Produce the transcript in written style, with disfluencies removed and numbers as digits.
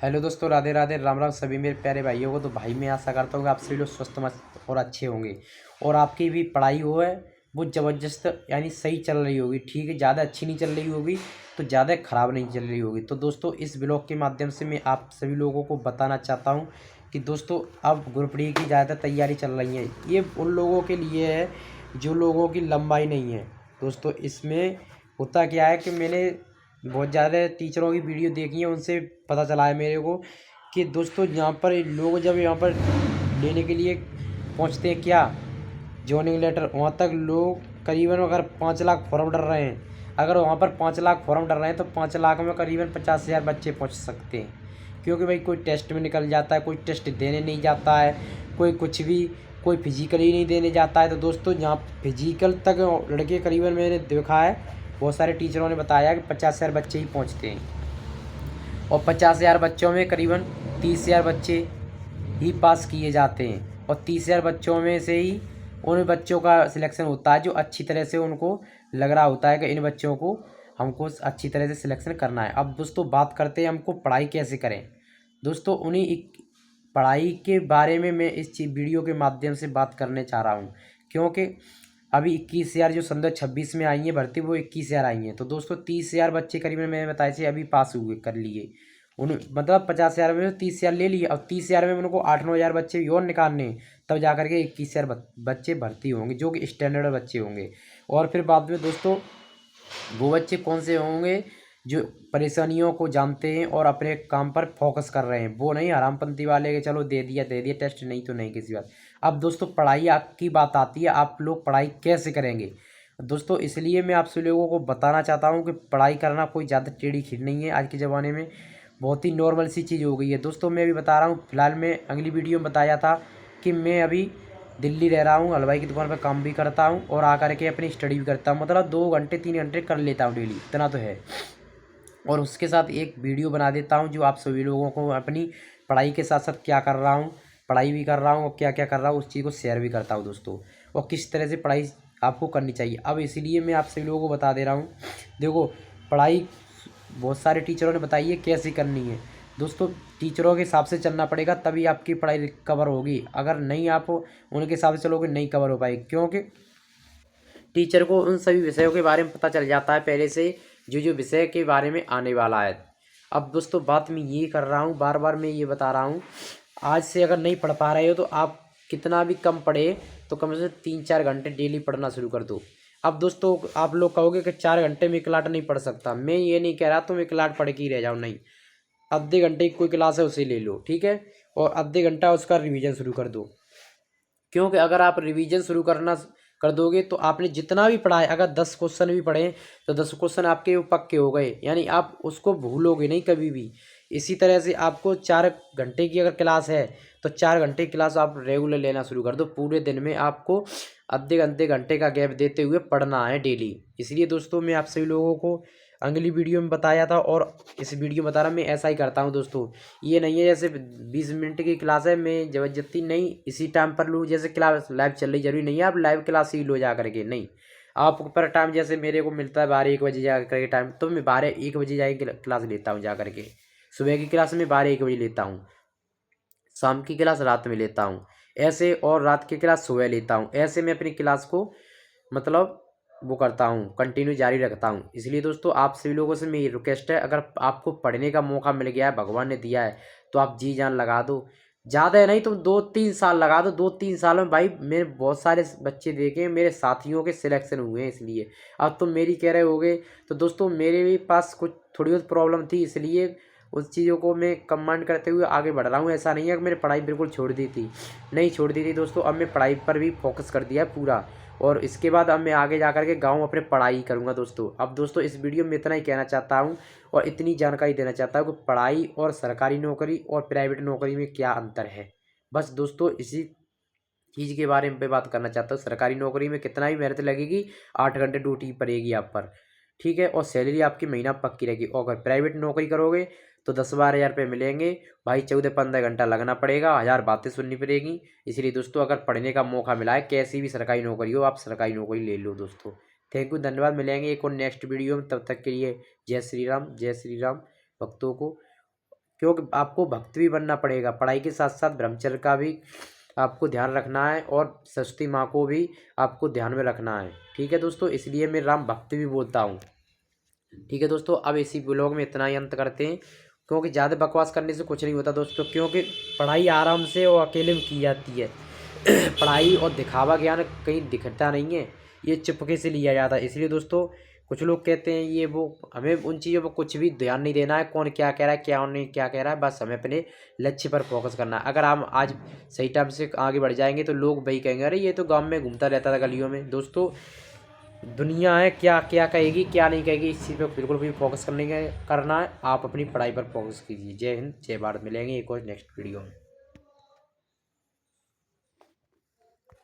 Hello दोस्तों, राधे राधे, राम राम सभी मेरे प्यारे भाइयों को। तो भाई मैं आशा करता हूँ कि आप सभी लोग स्वस्थ मस्त और अच्छे होंगे और आपकी भी पढ़ाई हो है वो ज़बरदस्त यानी सही चल रही होगी। ठीक है, ज़्यादा अच्छी नहीं चल रही होगी तो ज़्यादा ख़राब नहीं चल रही होगी। तो दोस्तों इस ब्लॉग के माध्यम से मैं आप सभी लोगों को बताना चाहता हूँ कि दोस्तों अब ग्रुप डी की ज़्यादा तैयारी चल रही है। ये उन लोगों के लिए है जो लोगों की लंबाई नहीं है। दोस्तों इसमें होता क्या है कि मैंने बहुत ज़्यादा टीचरों की वीडियो देखी है, उनसे पता चला है मेरे को कि दोस्तों यहाँ पर लोग जब यहाँ पर लेने के लिए पहुँचते हैं क्या जॉइनिंग लेटर, वहाँ तक लोग करीबन अगर 5 लाख फॉर्म डर रहे हैं, अगर वहाँ पर 5 लाख फॉर्म डर रहे हैं तो 5 लाख में करीबन 50,000 बच्चे पहुँच सकते हैं। क्योंकि भाई कोई टेस्ट में निकल जाता है, कोई टेस्ट देने नहीं जाता है, कोई कुछ भी, कोई फिजिकली नहीं देने जाता है। तो दोस्तों यहाँ फिजिकल तक लड़के करीबन मैंने देखा है, बहुत सारे टीचरों ने बताया कि 50,000 बच्चे ही पहुँचते हैं और 50,000 बच्चों में करीबन 30,000 बच्चे ही पास किए जाते हैं और 30,000 बच्चों में से ही उन बच्चों का सिलेक्शन होता है जो अच्छी तरह से उनको लग रहा होता है कि इन बच्चों को हमको अच्छी तरह से सिलेक्शन करना है। अब दोस्तों बात करते हैं हमको पढ़ाई कैसे करें। दोस्तों पढ़ाई के बारे में मैं इस वीडियो के माध्यम से बात करने चाह रहा हूँ, क्योंकि अभी 21,000 जो सन 2026 में आई है भर्ती वो 21,000 आई हैं। तो दोस्तों 30,000 बच्चे करीबन मैंने बताया थे अभी पास हुए कर लिए, उन मतलब 50,000 में 30,000 ले लिए। अब 30,000 में उनको 8-9,000 बच्चे भी और निकालने हैं, तब जा करके 21,000 बच्चे भर्ती होंगे जो कि स्टैंडर्ड बच्चे होंगे। और फिर बाद में दोस्तों वो बच्चे कौन से होंगे जो परेशानियों को जानते हैं और अपने काम पर फोकस कर रहे हैं, वो नहीं हरामपंथी वाले के चलो दे दिया टेस्ट, नहीं तो नहीं किसी बात। अब दोस्तों पढ़ाई आपकी बात आती है, आप लोग पढ़ाई कैसे करेंगे। दोस्तों इसलिए मैं आप सभी लोगों को बताना चाहता हूँ कि पढ़ाई करना कोई ज़्यादा टेढ़ी खीर नहीं है। आज के ज़माने में बहुत ही नॉर्मल सी चीज़ हो गई है। दोस्तों मैं अभी बता रहा हूँ, फिलहाल मैं अगली वीडियो में बताया था कि मैं अभी दिल्ली रह रहा हूँ, हलवाई की दुकान पर काम भी करता हूँ और आकर के अपनी स्टडी भी करता हूँ, मतलब 2 घंटे 3 घंटे कर लेता हूँ डेली, इतना तो है। और उसके साथ एक वीडियो बना देता हूँ जो आप सभी लोगों को अपनी पढ़ाई के साथ साथ क्या कर रहा हूँ, पढ़ाई भी कर रहा हूँ और क्या क्या कर रहा हूँ उस चीज़ को शेयर भी करता हूँ दोस्तों, और किस तरह से पढ़ाई आपको करनी चाहिए। अब इसीलिए मैं आप सभी लोगों को बता दे रहा हूँ। देखो पढ़ाई बहुत सारे टीचरों ने बताई है कैसे करनी है। दोस्तों टीचरों के हिसाब से चलना पड़ेगा तभी आपकी पढ़ाई कवर होगी, अगर नहीं आप उनके हिसाब से चलोगे नहीं कवर हो पाएगी, क्योंकि टीचर को उन सभी विषयों के बारे में पता चल जाता है पहले से, जो जो विषय के बारे में आने वाला है। अब दोस्तों बात मैं ये कर रहा हूँ, बार बार मैं ये बता रहा हूँ, आज से अगर नहीं पढ़ पा रहे हो तो आप कितना भी कम पढ़े तो कम से कम 3-4 घंटे डेली पढ़ना शुरू कर दो। अब दोस्तों आप लोग कहोगे कि 4 घंटे में एक लाट नहीं पढ़ सकता, मैं ये नहीं कह रहा तुम एक लाट पढ़ के ही रह जाओ, नहीं। आधे घंटे की कोई क्लास है उसे ले लो, ठीक है, और आधे घंटा उसका रिवीजन शुरू कर दो। क्योंकि अगर आप रिवीजन शुरू करना कर दोगे तो आपने जितना भी पढ़ा है, अगर 10 क्वेश्चन भी पढ़े तो 10 क्वेश्चन आपके वो पक्के हो गए, यानी आप उसको भूलोगे नहीं कभी भी। इसी तरह से आपको 4 घंटे की अगर क्लास है तो 4 घंटे की क्लास आप रेगुलर लेना शुरू कर दो। पूरे दिन में आपको आधे घंटे घंटे का गैप देते हुए पढ़ना है डेली। इसलिए दोस्तों मैं आप सभी लोगों को अगली वीडियो में बताया था और इस वीडियो में बता रहा, मैं ऐसा ही करता हूँ दोस्तों। ये नहीं है जैसे 20 मिनट की क्लास है मैं जबरदस्ती नहीं इसी टाइम पर लूँ, जैसे क्लास लाइव चल रही, जरूरी नहीं है आप लाइव क्लास ही लो जा करके, नहीं। आप पर टाइम जैसे मेरे को मिलता है 12-1 बजे जा करके टाइम, तो मैं 12-1 बजे जाके क्लास लेता हूँ जा करके। सुबह की क्लास में 12-1 बजे लेता हूँ, शाम की क्लास रात में लेता हूँ ऐसे, और रात की क्लास सुबह लेता हूँ ऐसे। मैं अपनी क्लास को मतलब वो करता हूँ, कंटिन्यू जारी रखता हूँ। इसलिए दोस्तों आप सभी लोगों से मेरी रिक्वेस्ट है, अगर आपको पढ़ने का मौका मिल गया है, भगवान ने दिया है, तो आप जी जान लगा दो। ज़्यादा है नहीं तो 2-3 साल लगा दो, 2-3 साल में भाई मैंने बहुत सारे बच्चे देखे, मेरे साथियों के सिलेक्शन हुए हैं। इसलिए अब तुम मेरी कह रहे होगे, तो दोस्तों मेरे भी पास कुछ थोड़ी बहुत प्रॉब्लम थी, इसलिए उस चीज़ों को मैं कमांड करते हुए आगे बढ़ रहा हूँ। ऐसा नहीं है कि मैंने पढ़ाई बिल्कुल छोड़ दी थी, नहीं छोड़ दी थी दोस्तों। अब मैं पढ़ाई पर भी फोकस कर दिया है पूरा, और इसके बाद अब मैं आगे जा कर के गाँव अपने पढ़ाई करूँगा दोस्तों। अब दोस्तों इस वीडियो में इतना ही कहना चाहता हूँ और इतनी जानकारी देना चाहता हूँ कि पढ़ाई और सरकारी नौकरी और प्राइवेट नौकरी में क्या अंतर है। बस दोस्तों इसी चीज़ के बारे में बात करना चाहता हूँ। सरकारी नौकरी में कितना भी मेहनत लगेगी, 8 घंटे ड्यूटी पड़ेगी आप पर, ठीक है, और सैलरी आपकी महीना पक्की रहेगी। और अगर प्राइवेट नौकरी करोगे तो 10-12 हज़ार रुपये मिलेंगे भाई, 14-15 घंटा लगना पड़ेगा, 1000 बातें सुननी पड़ेगी। इसलिए दोस्तों अगर पढ़ने का मौका मिला है, कैसी भी सरकारी नौकरी हो, आप सरकारी नौकरी ले लो दोस्तों। थैंक यू, धन्यवाद। मिलेंगे एक और नेक्स्ट वीडियो में, तब तक के लिए जय श्री राम, जय श्री राम भक्तों को। क्योंकि आपको भक्त भी बनना पड़ेगा। पढ़ाई के साथ साथ ब्रह्मचर्य का भी आपको ध्यान रखना है और सरस्वती माँ को भी आपको ध्यान में रखना है। ठीक है दोस्तों, इसलिए मैं राम भक्त भी बोलता हूँ। ठीक है दोस्तों, अब इसी ब्लॉग में इतना ही अंत करते हैं, क्योंकि ज़्यादा बकवास करने से कुछ नहीं होता दोस्तों, क्योंकि पढ़ाई आराम से और अकेले में की जाती है। पढ़ाई और दिखावा ज्ञान कहीं दिखता नहीं है, ये चुपके से लिया जाता है। इसलिए दोस्तों कुछ लोग कहते हैं ये वो, हमें उन चीज़ों पर कुछ भी ध्यान नहीं देना है, कौन क्या कह रहा है क्या नहीं क्या कह रहा है, बस हमें अपने लक्ष्य पर फोकस करना है। अगर हम आज सही टाइम से आगे बढ़ जाएंगे तो लोग वही कहेंगे अरे ये तो गाँव में घूमता रहता था गलियों में। दोस्तों दुनिया है, क्या क्या कहेगी क्या नहीं कहेगी, इस चीज़ पर बिल्कुल भी फोकस करना है। आप अपनी पढ़ाई पर फोकस कीजिए। जय हिंद, जय भारत। मिलेंगे एक और नेक्स्ट वीडियो में।